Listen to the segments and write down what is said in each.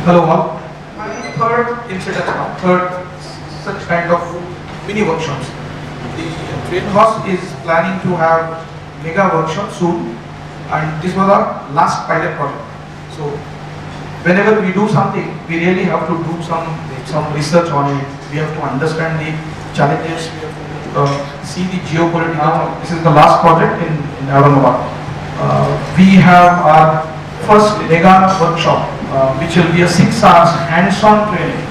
Hello all. My third incident now, third such kind of mini workshops. The train horse is planning to have mega workshop soon, and this was our last pilot project. So whenever we do something, we really have to do some research on it. We have to understand the challenges. We have to see the geopolitical. This is the last project in Aurangabad. We have our first mega workshop, which will be a 6 hours hands-on training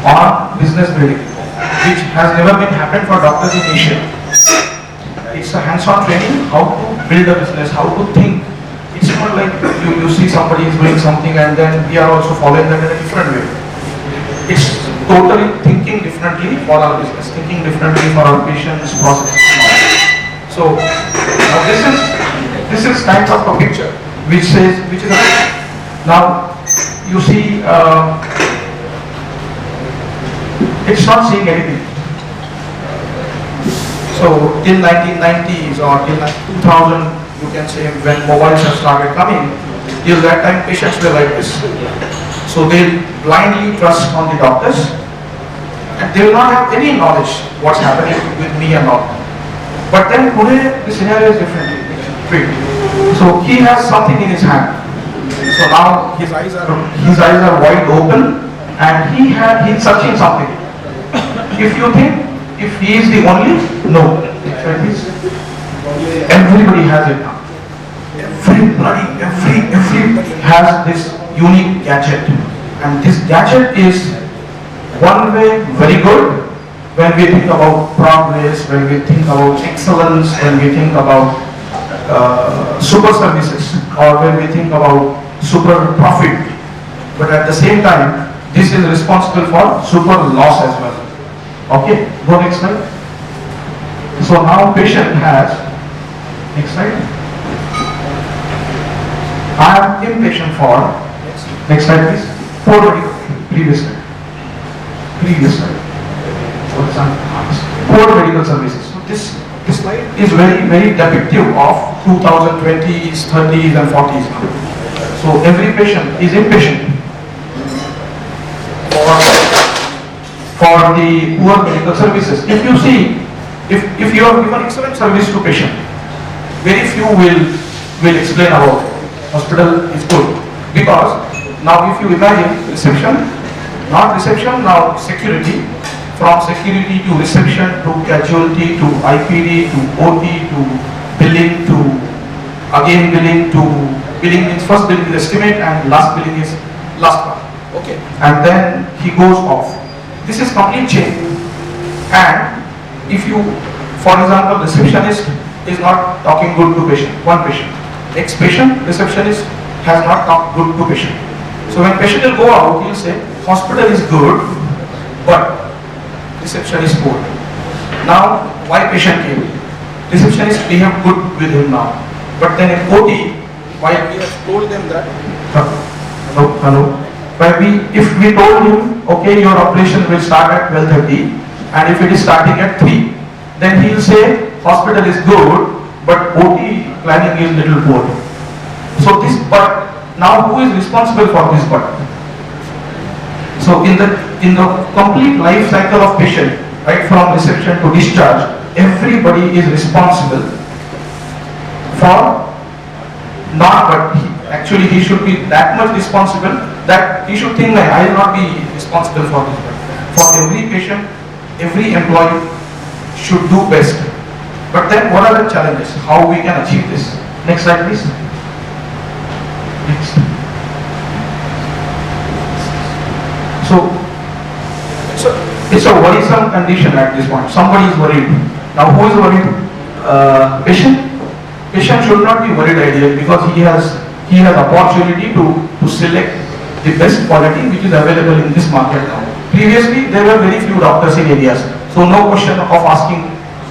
on business building, which has never been happened for doctors in Asia. It's a hands-on training, how to build a business, how to think. It's not like you see somebody is doing something and then we are also following that in a different way. It's totally thinking differently for our business, thinking differently for our patients, process. So now this is kind of a picture which is now you see it's not seeing anything. So till 1990s or till 2000, you can say, when mobiles have started coming, till that time patients were like this. So they blindly trust on the doctors and they will not have any knowledge what's happening with me and all. But then today the scenario is different. So he has something in his hand. So now his eyes are wide open and he's searching something. If you think if he is the only, no. Everybody has it now. Everybody has this unique gadget, and this gadget is one way very good when we think about progress, when we think about excellence, when we think about super services, or when we think about super profit. But at the same time, this is responsible for super loss as well. Okay, go next slide. So now patient has, next slide. I am impatient for, next slide please, previous slide. For medical services. So this slide is very depictive of 2020s, 30s and 40s now. So every patient is impatient for the poor medical services. If you see, if you have given excellent service to patient, very few will explain about it. Hospital is good. Because now if you imagine reception, not reception, now security, from security to reception to casualty to IPD to OT to billing to again billing to billing means first billing is estimate and last billing is last one. Okay. And then he goes off. This is complete chain. And if you, for example, receptionist is not talking good to patient, one patient. Next patient, receptionist has not talked good to patient. So when patient will go out, he'll say, hospital is good, but reception is poor. Now, why patient came? Receptionist behave good with him now. But then in OT, why we have told them that? Hello. If we told him, okay, your operation will start at 12:30, and if it is starting at 3, then he will say, hospital is good, but OT planning is little poor. So this but, now who is responsible for this but? So in the complete life cycle of patient, right from reception to discharge, everybody is responsible for not but actually he should be that much responsible that he should think that I will not be responsible for this. For every patient, every employee should do best. But then what are the challenges? How we can achieve this? Next slide please. Next. So it's a worrisome condition at this point. Somebody is worried. Now who is worried? Patient. Patient should not be worried ideally because he has opportunity to select the best quality which is available in this market now. Previously there were very few doctors in areas, so no question of asking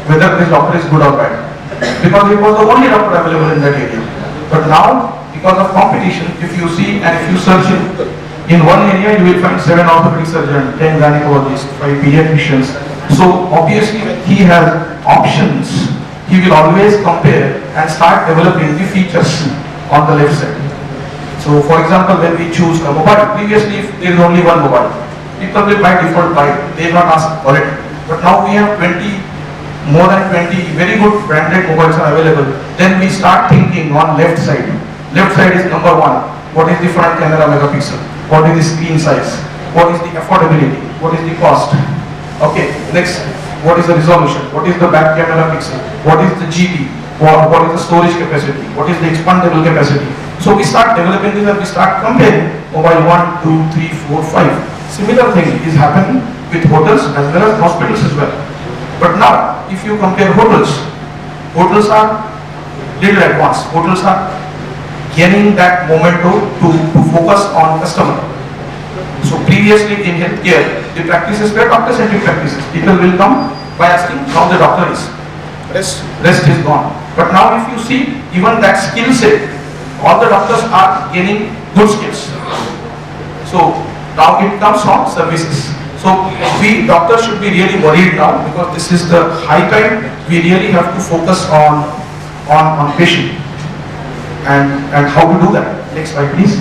whether this doctor is good or bad, because he was the only doctor available in that area. But now, because of competition, if you see and if you search in one area, you will find 7 orthopedic surgeons, 10 gynecologists, 5 pediatricians. So obviously when he has options, he will always compare and start developing the features on the left side. So for example, when we choose a mobile, previously if there is only one mobile, people will by default buy it. They will not ask quality. But now we have more than 20 very good branded mobiles are available. Then we start thinking on left side. Left side is number one. What is the front camera megapixel? What is the screen size? What is the affordability? What is the cost? Okay, next, what is the resolution? What is the back camera pixel? What is the GB? What is the storage capacity? What is the expandable capacity? So we start developing this and we start comparing mobile 1, 2, 3, 4, 5. Similar thing is happening with hotels as well as hospitals as well. But now, if you compare hotels, hotels are little advanced. Hotels are gaining that momentum to focus on customer. So previously in healthcare, the practices were doctor-centric practices. People will come by asking how the doctor is. Rest is gone. But now if you see, even that skill set, all the doctors are gaining good skills. So now it comes from services. So we doctors should be really worried now, because this is the high time we really have to focus on patient and how to do that. Next slide please.